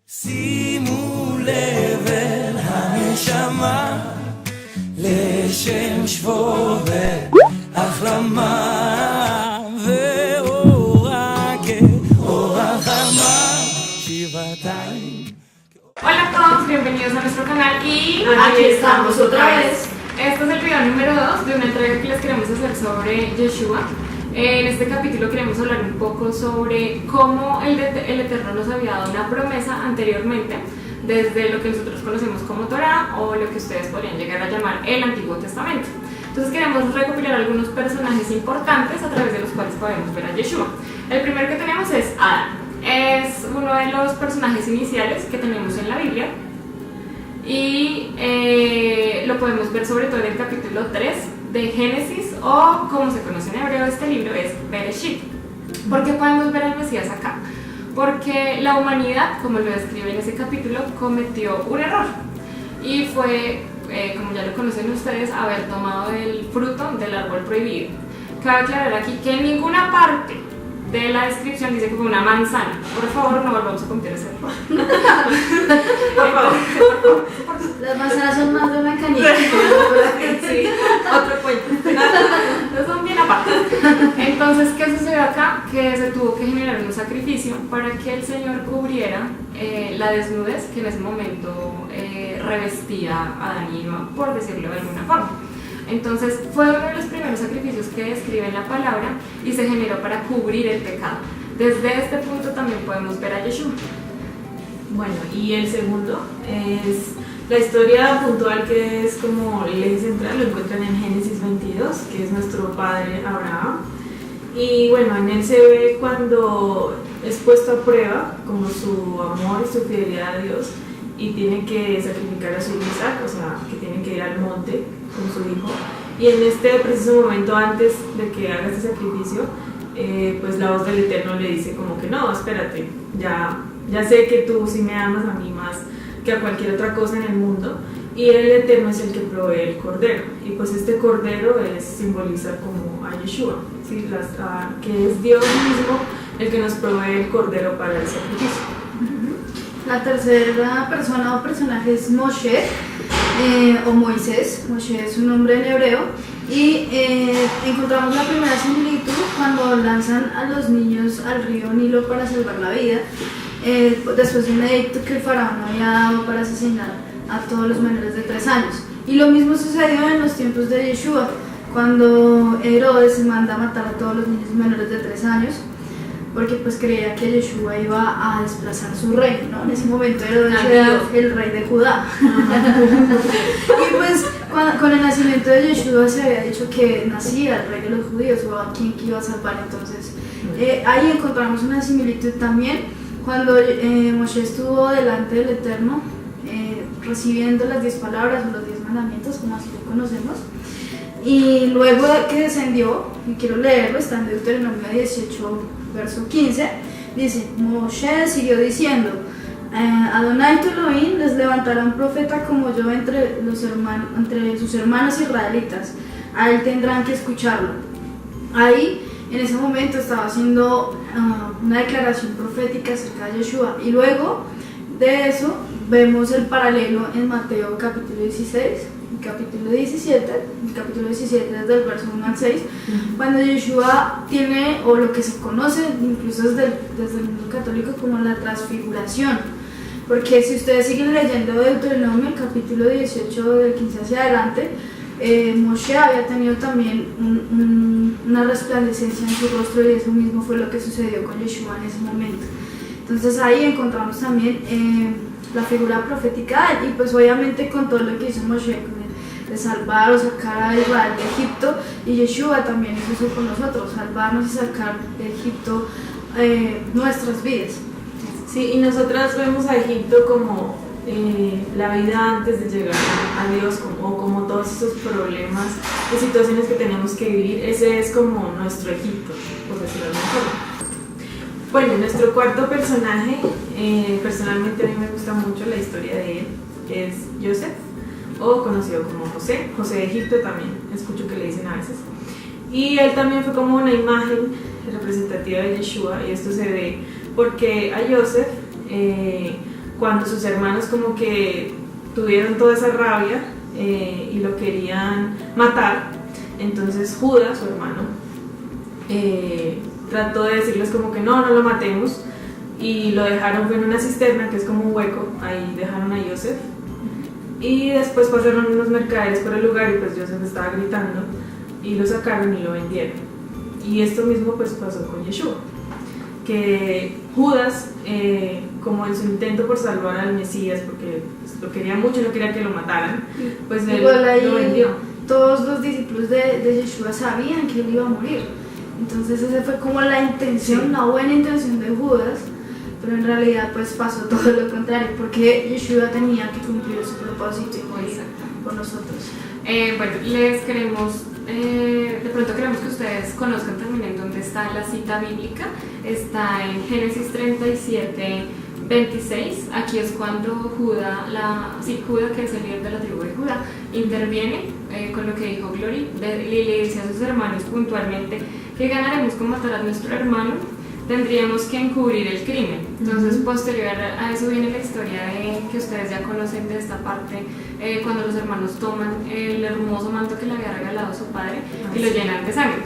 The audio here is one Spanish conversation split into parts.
שימו לב אל הנשמה לשם שבו והחלמה ואורה כאורה חמה שבעתיים. Hola a todos, bienvenidos a nuestro canal y aquí estamos otra vez. Este es el video número 2 de una entrega que les queremos hacer sobre Yeshua. En este capítulo queremos hablar un poco sobre cómo el Eterno nos había dado una promesa anteriormente, desde lo que nosotros conocemos como Torá o lo que ustedes podrían llegar a llamar el Antiguo Testamento. Entonces queremos recopilar algunos personajes importantes a través de los cuales podemos ver a Yeshua. El primero que tenemos es Adán. Es uno de los personajes iniciales que tenemos en la Biblia y lo podemos ver sobre todo en el capítulo 3 de Génesis, o como se conoce en hebreo este libro es Bereshit. ¿Por qué podemos ver al Mesías acá? Porque la humanidad, como lo describe en ese capítulo, cometió un error y fue, como ya lo conocen ustedes, haber tomado el fruto del árbol prohibido. Cabe aclarar aquí que en ninguna parte de la descripción dice que fue una manzana. Por favor, no volvamos a cometer ese error. Por favor. Las manzanas son más de una canilla. Sí, otro cuento. Son bien aparte. Entonces, ¿qué sucedió acá? Que se tuvo que generar un sacrificio para que el Señor cubriera la desnudez que en ese momento revestía a Adán y Eva, por decirlo de alguna forma. Entonces fue uno de los primeros sacrificios que describe en la palabra y se generó para cubrir el pecado. Desde este punto también podemos ver a Yeshua. Bueno, y el segundo es la historia puntual, que es como el eje central, lo encuentran en Génesis 22, que es nuestro padre Abraham. Y bueno, en él se ve cuando es puesto a prueba como su amor y su fidelidad a Dios, y tiene que sacrificar a su hijo Isaac, o sea, que tiene que ir al monte con su hijo. Y en este preciso momento, antes de que haga este sacrificio, pues la voz del Eterno le dice como que no, espérate, ya sé que tú sí me amas a mí más que a cualquier otra cosa en el mundo, y el Eterno es el que provee el cordero, y pues este cordero simboliza como a Yeshua, ¿sí? Que es Dios mismo el que nos provee el cordero para el sacrificio. La tercera persona o personaje es Moshe, o Moisés. Moshe es su nombre en hebreo, y encontramos la primera similitud cuando lanzan a los niños al río Nilo para salvar la vida, después de un edicto que el faraón había dado para asesinar a todos los menores de 3 años. Y lo mismo sucedió en los tiempos de Yeshua, cuando Herodes manda a matar a todos los niños menores de 3 años, porque pues creía que Yeshua iba a desplazar su reino, ¿no? En ese momento Herodes era el rey de Judá. Y pues con el nacimiento de Yeshua se había dicho que nacía el rey de los judíos, o a quien que iba a salvar. Entonces ahí encontramos una similitud también cuando Moshe estuvo delante del Eterno recibiendo las 10 palabras o los 10 mandamientos, como así lo conocemos. Y luego que descendió, y quiero leerlo, está en Deuteronomio 18, verso 15, dice: Moshe siguió diciendo, Adonai tu Elohim les levantará un profeta como yo entre sus hermanos israelitas, a él tendrán que escucharlo. Ahí, en ese momento, estaba haciendo una declaración profética acerca de Yeshua, y luego de eso vemos el paralelo en Mateo capítulo 16, capítulo 17, desde el verso 1 al 6, cuando Yeshua tiene, o lo que se conoce incluso desde el mundo católico, como la transfiguración. Porque si ustedes siguen leyendo Deuteronomio, el capítulo 18, del 15 hacia adelante, Moshe había tenido también una resplandecencia en su rostro, y eso mismo fue lo que sucedió con Yeshua en ese momento. Entonces ahí encontramos también la figura profética, y pues obviamente con todo lo que hizo Moshe, de salvar o sacar a Israel de Egipto, y Yeshua también hizo eso con nosotros, salvarnos y sacar de Egipto nuestras vidas. Sí, y nosotras vemos a Egipto como la vida antes de llegar a Dios, como todos esos problemas y situaciones que tenemos que vivir. Ese es como nuestro Egipto, por decirlo de alguna forma. Bueno, nuestro cuarto personaje, personalmente a mí me gusta mucho la historia de él, es Joseph, o conocido como José de Egipto, también escucho que le dicen a veces. Y él también fue como una imagen representativa de Yeshua, y esto se ve porque a Joseph cuando sus hermanos como que tuvieron toda esa rabia y lo querían matar, entonces Judas, su hermano, trató de decirles como que no lo matemos, y lo dejaron en una cisterna que es como un hueco, ahí dejaron a Joseph, y después pasaron unos mercaderes por el lugar y pues Joseph estaba gritando y lo sacaron y lo vendieron. Y esto mismo pues pasó con Yeshua, que Judas, como en su intento por salvar al Mesías, porque pues, lo quería mucho y no quería que lo mataran, pues él Igual ahí lo vendió. todos los discípulos de Yeshua sabían que él iba a morir. Entonces esa fue como la intención, Sí. una buena intención de Judas, pero en realidad pues pasó todo lo contrario, porque Yeshua tenía que cumplir su propósito y morir por nosotros. Bueno, les queremos, de pronto queremos que ustedes conozcan también en dónde está la cita bíblica. Está en Génesis 37:26. Aquí es cuando Judá, que es el líder de la tribu de Judá, interviene con lo que dijo Glory. Le dice a sus hermanos puntualmente: ¿qué ganaremos con matar a nuestro hermano? Tendríamos que encubrir el crimen. Entonces, posterior a eso viene la historia que ustedes ya conocen de esta parte, cuando los hermanos toman el hermoso manto que le había regalado su padre y lo llenan de sangre.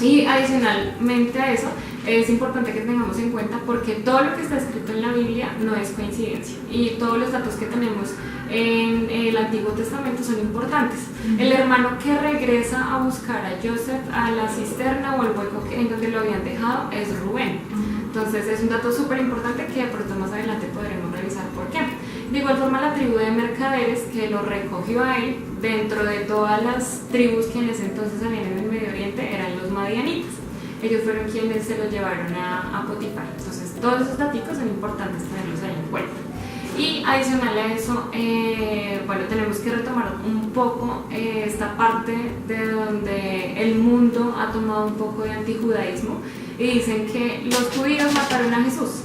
Y adicionalmente a eso, es importante que tengamos en cuenta porque todo lo que está escrito en la Biblia no es coincidencia, y todos los datos que tenemos en el Antiguo Testamento son importantes. El hermano que regresa a buscar a Joseph a la cisterna o al hueco en donde lo habían dejado es Rubén. Entonces es un dato súper importante que de pronto más adelante podremos revisar por qué. De igual forma, la tribu de mercaderes que lo recogió a él, dentro de todas las tribus que en ese entonces habían en el Medio Oriente, eran los madianitas. Ellos fueron quienes se los llevaron a Potifar. Entonces todos esos datos son importantes tenerlos ahí en cuenta. Y adicional a eso, bueno, tenemos que retomar un poco esta parte de donde el mundo ha tomado un poco de antijudaísmo y dicen que los judíos mataron a Jesús.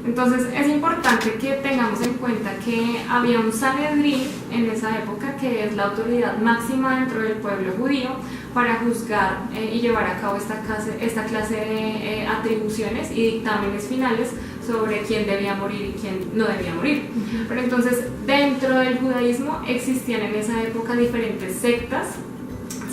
Entonces es importante que tengamos en cuenta que había un Sanedrín en esa época, que es la autoridad máxima dentro del pueblo judío para juzgar y llevar a cabo esta clase de atribuciones y dictámenes finales sobre quién debía morir y quién no debía morir. Pero entonces, dentro del judaísmo existían en esa época diferentes sectas.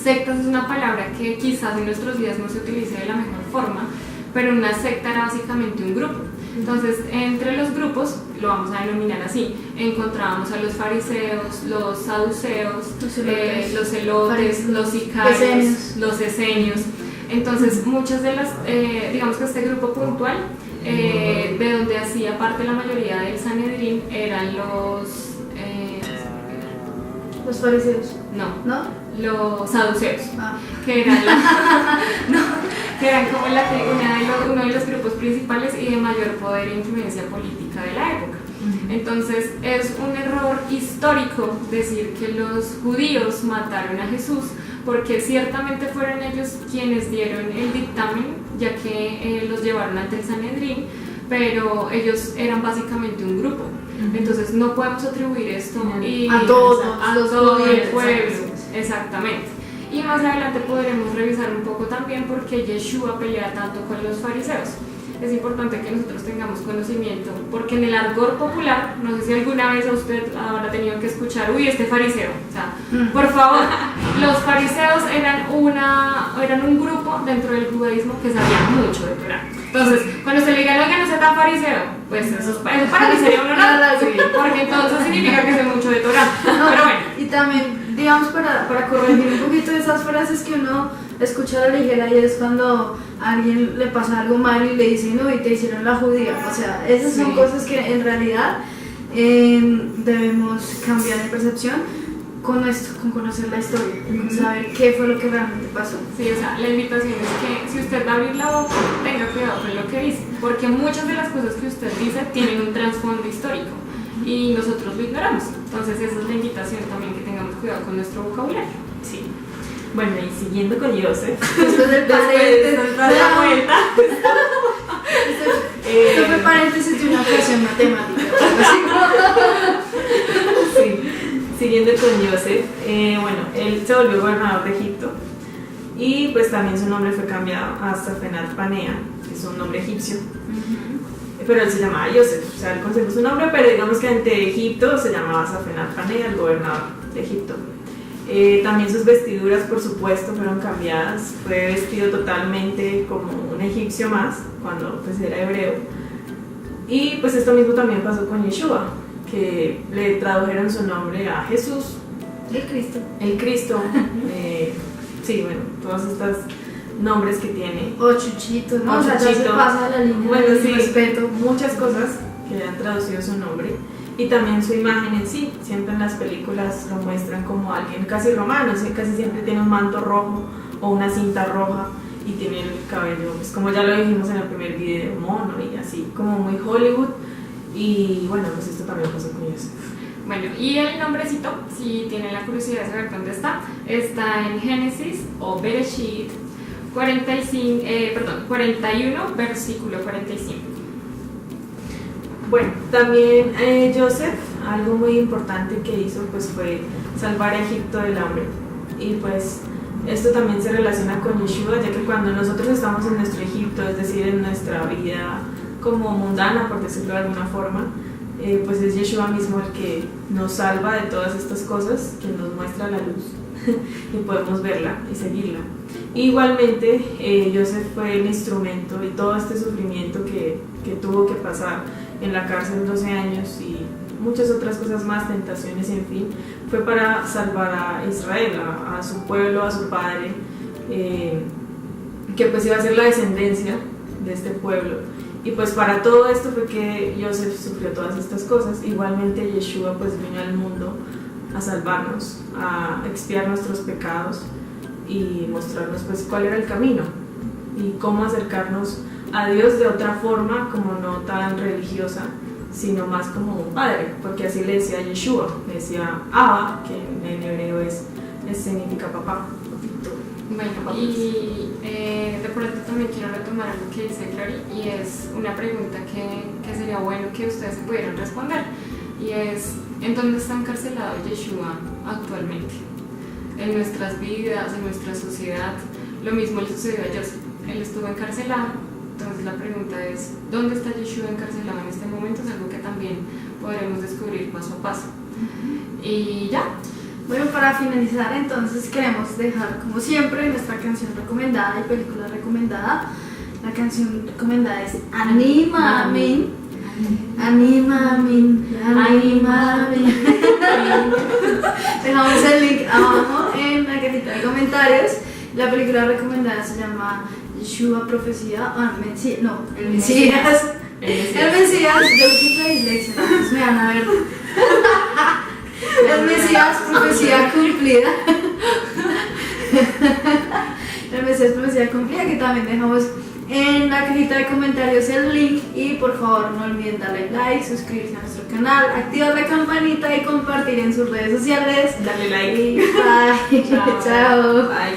Sectas es una palabra que quizás en nuestros días no se utilice de la mejor forma, pero una secta era básicamente un grupo. Entonces, entre los grupos, lo vamos a denominar así, encontrábamos a los fariseos, los saduceos, los celotes, los sicarios, los esenios. Entonces, muchas de las, digamos que este grupo puntual, de donde hacía parte la mayoría del Sanedrín, eran los fariseos. No, los saduceos, que eran que eran como uno de los grupos principales y de mayor poder e influencia política de la época. Entonces es un error histórico decir que los judíos mataron a Jesús, porque ciertamente fueron ellos quienes dieron el dictamen, ya que los llevaron ante el Sanedrín, pero ellos eran básicamente un grupo. Entonces no podemos atribuir esto a todos el pueblo. Exactamente. Y más adelante podremos revisar un poco también por qué Yeshua pelea tanto con los fariseos. Es importante que nosotros tengamos conocimiento, porque en el argot popular, no sé si alguna vez a usted habrá tenido que escuchar, uy, este fariseo. O sea, por favor, los fariseos eran un grupo dentro del judaísmo que sabía mucho de Torah. Entonces, cuando se le diga, no, que no sea tan fariseo, pues eso para mí sería un honor, sí, porque entonces significa que sé mucho de Torah. Pero bueno. Y también, digamos, para corregir un poquito esas frases que uno escucha a la ligera, y es cuando a alguien le pasa algo mal y le dicen, no, y te hicieron la judía. O sea, esas son cosas que en realidad debemos cambiar de percepción con esto, con conocer la historia, con saber qué fue lo que realmente pasó. Sí, o sea, la invitación es que si usted va a abrir la boca, tenga cuidado con lo que dice, porque muchas de las cosas que usted dice tienen un trasfondo histórico y nosotros lo ignoramos. Entonces esa es la invitación también, que tengamos cuidado con nuestro vocabulario. Sí. Bueno, y siguiendo con Joseph, Esto es el paréntesis. la vuelta. Esto fue paréntesis de una ecuación matemática. Sí. Siguiendo con Joseph, bueno, él se volvió gobernador de Egipto y pues también su nombre fue cambiado a Safenat Panea, que es un nombre egipcio. pero él se llamaba Joseph, o sea, él conservó su nombre, pero digamos que ante Egipto se llamaba Safenat-Panea, el gobernador de Egipto. También sus vestiduras, por supuesto, fueron cambiadas. Fue vestido totalmente como un egipcio más, cuando pues era hebreo. Y pues esto mismo también pasó con Yeshua, que le tradujeron su nombre a Jesús. El Cristo. El Cristo. Sí, bueno, todos estos nombres que tiene. O Chuchito, ¿no? O O sea, ya se Chuchito. pasa la línea Bueno, del sí, respeto. muchas cosas que han traducido su nombre. Y también su imagen en sí, siempre en las películas lo muestran como alguien casi romano, ¿sí? Casi siempre tiene un manto rojo o una cinta roja y tiene el cabello, pues como ya lo dijimos en el primer video, mono y así, como muy Hollywood. Y bueno, pues esto también pasó con ellos. Bueno, y el nombrecito, si tienen la curiosidad de saber dónde está en Génesis o Bereshit 41, versículo 45. Bueno, también Joseph, algo muy importante que hizo pues fue salvar a Egipto del hambre. Y pues esto también se relaciona con Yeshua, ya que cuando nosotros estamos en nuestro Egipto, es decir, en nuestra vida como mundana, por decirlo de alguna forma, pues es Yeshua mismo el que nos salva de todas estas cosas, que nos muestra la luz y podemos verla y seguirla. Igualmente, Joseph fue el instrumento y todo este sufrimiento que tuvo que pasar en la cárcel 12 años y muchas otras cosas más, tentaciones, en fin, fue para salvar a Israel, a su pueblo, a su padre, que pues iba a ser la descendencia de este pueblo. Y pues para todo esto fue que Joseph sufrió todas estas cosas. Igualmente Yeshua pues vino al mundo a salvarnos, a expiar nuestros pecados y mostrarnos pues cuál era el camino y cómo acercarnos a Dios de otra forma, como no tan religiosa, sino más como un padre, porque así le decía Yeshua, le decía Abba, que en hebreo significa papá. Bueno, y de pronto también quiero retomar algo que dice Glory, y es una pregunta que sería bueno que ustedes se pudieran responder, y es: ¿en dónde está encarcelado Yeshua actualmente? En nuestras vidas, en nuestra sociedad. Lo mismo le sucedió a Joseph, él estuvo encarcelado. Entonces la pregunta es: ¿dónde está Yeshua encarcelado en este momento? Es algo que también podremos descubrir paso a paso. Y ya. Bueno, para finalizar, entonces queremos dejar, como siempre, nuestra canción recomendada y película recomendada. La canción recomendada es Anima Min. Anima Min. Anima Min. Dejamos el link abajo en la cajita de comentarios. La película recomendada se llama Yeshua Profecía, el Mesías. El Mesías, yo soy dislexia, entonces me van a ver. El Mesías, Profecía Cumplida. El Mesías, Profecía Cumplida, que también dejamos en la cajita de comentarios el link. Y por favor no olviden darle like, suscribirse a nuestro canal, activar la campanita y compartir en sus redes sociales. Dale like. Y bye. Chao. Bye.